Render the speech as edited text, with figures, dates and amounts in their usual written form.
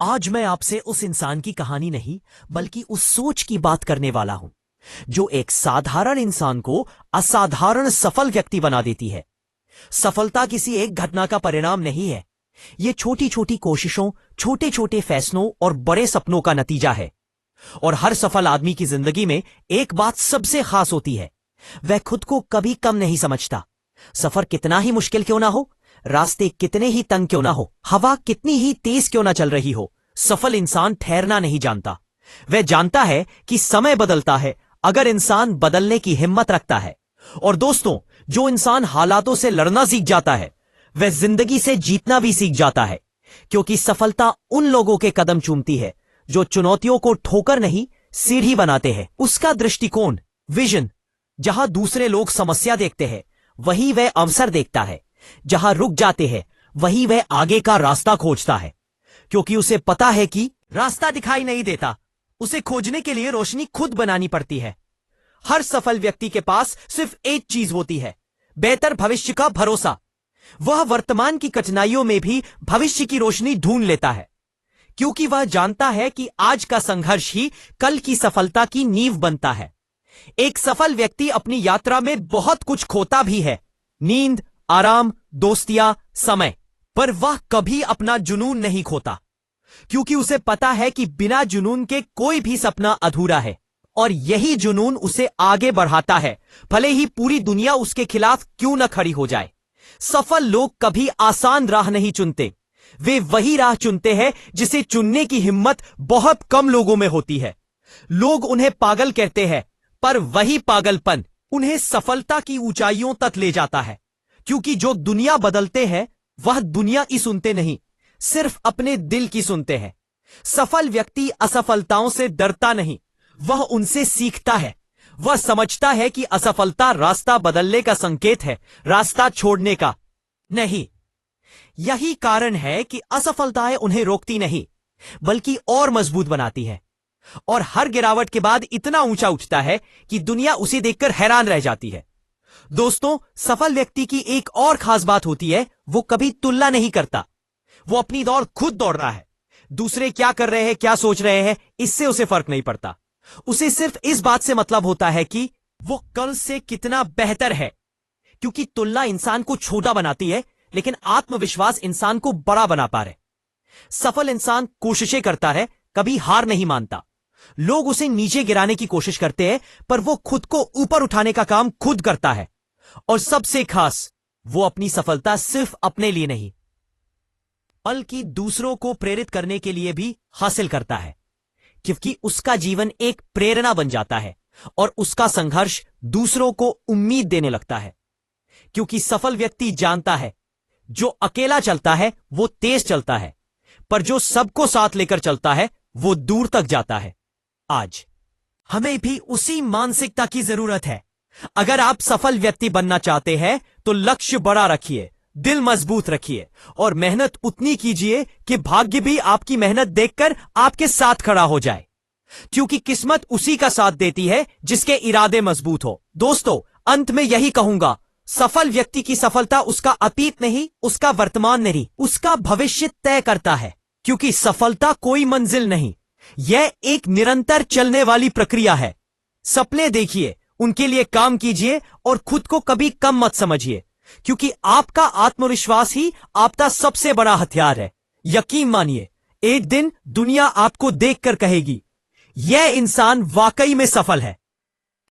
आज मैं आपसे उस इंसान की कहानी नहीं बल्कि उस सोच की बात करने वाला हूं जो एक साधारण इंसान को असाधारण सफल व्यक्ति बना देती है। सफलता किसी एक घटना का परिणाम नहीं है, यह छोटी छोटी कोशिशों, छोटे छोटे फैसलों और बड़े सपनों का नतीजा है। और हर सफल आदमी की जिंदगी में एक बात सबसे खास होती है, वह खुद को कभी कम नहीं समझता। सफर कितना ही मुश्किल क्यों ना हो, रास्ते कितने ही तंग क्यों ना हो, हवा कितनी ही तेज क्यों ना चल रही हो, सफल इंसान ठहरना नहीं जानता। वह जानता है कि समय बदलता है अगर इंसान बदलने की हिम्मत रखता है। और दोस्तों, जो इंसान हालातों से लड़ना सीख जाता है वह जिंदगी से जीतना भी सीख जाता है, क्योंकि सफलता उन लोगों के कदम चूमती है जो चुनौतियों को ठोकर नहीं सीढ़ी बनाते हैं। उसका दृष्टिकोण, विजन, जहां दूसरे लोग समस्या देखते हैं वही वह अवसर देखता है, जहां रुक जाते हैं वही वह आगे का रास्ता खोजता है। क्योंकि उसे पता है कि रास्ता दिखाई नहीं देता, उसे खोजने के लिए रोशनी खुद बनानी पड़ती है। हर सफल व्यक्ति के पास सिर्फ एक चीज होती है, बेहतर भविष्य का भरोसा। वह वर्तमान की कठिनाइयों में भी भविष्य की रोशनी ढूंढ लेता है, क्योंकि वह जानता है कि आज का संघर्ष ही कल की सफलता की नींव बनता है। एक सफल व्यक्ति अपनी यात्रा में बहुत कुछ खोता भी है, नींद, आराम, दोस्तियां, समय, पर वह कभी अपना जुनून नहीं खोता, क्योंकि उसे पता है कि बिना जुनून के कोई भी सपना अधूरा है। और यही जुनून उसे आगे बढ़ाता है, भले ही पूरी दुनिया उसके खिलाफ क्यों न खड़ी हो जाए। सफल लोग कभी आसान राह नहीं चुनते, वे वही राह चुनते हैं जिसे चुनने की हिम्मत बहुत कम लोगों में होती है। लोग उन्हें पागल कहते हैं, पर वही पागलपन उन्हें सफलता की ऊंचाइयों तक ले जाता है। क्योंकि जो दुनिया बदलते हैं वह दुनिया ही सुनते नहीं, सिर्फ अपने दिल की सुनते हैं। सफल व्यक्ति असफलताओं से डरता नहीं, वह उनसे सीखता है। वह समझता है कि असफलता रास्ता बदलने का संकेत है, रास्ता छोड़ने का नहीं। यही कारण है कि असफलताएं उन्हें रोकती नहीं बल्कि और मजबूत बनाती है। और हर गिरावट के बाद इतना ऊंचा उठता है कि दुनिया उसे देखकर हैरान रह जाती है। दोस्तों, सफल व्यक्ति की एक और खास बात होती है, वो कभी तुलना नहीं करता। वो अपनी दौड़ खुद दौड़ रहा है, दूसरे क्या कर रहे हैं, क्या सोच रहे हैं, इससे उसे फर्क नहीं पड़ता। उसे सिर्फ इस बात से मतलब होता है कि वो कल से कितना बेहतर है। क्योंकि तुलना इंसान को छोटा बनाती है, लेकिन आत्मविश्वास इंसान को बड़ा बना पा रहे। सफल इंसान कोशिशें करता है, कभी हार नहीं मानता। लोग उसे नीचे गिराने की कोशिश करते हैं, पर वो खुद को ऊपर उठाने का काम खुद करता है। और सबसे खास, वो अपनी सफलता सिर्फ अपने लिए नहीं बल्कि दूसरों को प्रेरित करने के लिए भी हासिल करता है, क्योंकि उसका जीवन एक प्रेरणा बन जाता है और उसका संघर्ष दूसरों को उम्मीद देने लगता है। क्योंकि सफल व्यक्ति जानता है, जो अकेला चलता है वो तेज चलता है, पर जो सबको साथ लेकर चलता है वो दूर तक जाता है। आज हमें भी उसी मानसिकता की जरूरत है। अगर आप सफल व्यक्ति बनना चाहते हैं तो लक्ष्य बड़ा रखिए, दिल मजबूत रखिए और मेहनत उतनी कीजिए कि भाग्य भी आपकी मेहनत देखकर आपके साथ खड़ा हो जाए। क्योंकि किस्मत उसी का साथ देती है जिसके इरादे मजबूत हो। दोस्तों, अंत में यही कहूंगा, सफल व्यक्ति की सफलता उसका अतीत नहीं, उसका वर्तमान नहीं, उसका भविष्य तय करता है। क्योंकि सफलता कोई मंजिल नहीं, यह एक निरंतर चलने वाली प्रक्रिया है। सपने देखिए, उनके लिए काम कीजिए और खुद को कभी कम मत समझिए, क्योंकि आपका आत्मविश्वास ही आपका सबसे बड़ा हथियार है। यकीन मानिए, एक दिन दुनिया आपको देखकर कहेगी, यह इंसान वाकई में सफल है।